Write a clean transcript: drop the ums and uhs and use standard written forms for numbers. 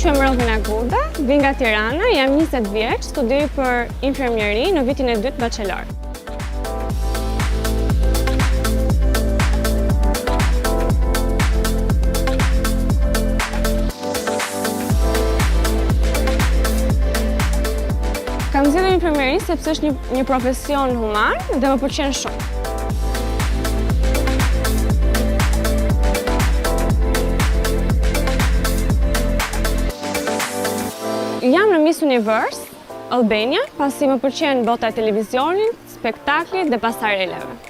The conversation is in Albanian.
quhem Rovina Guda, vi nga Tirana, jam 20 vjeç, studioj për infermieri në vitin e 2 bachelor. Kam zgjedhur infermieri sepse është një profesion human dhe më pëlqen shumë. Jam në Miss Universe, Albania, pasi më pëlqen bota e televizionit, spektaklit dhe pasarelave.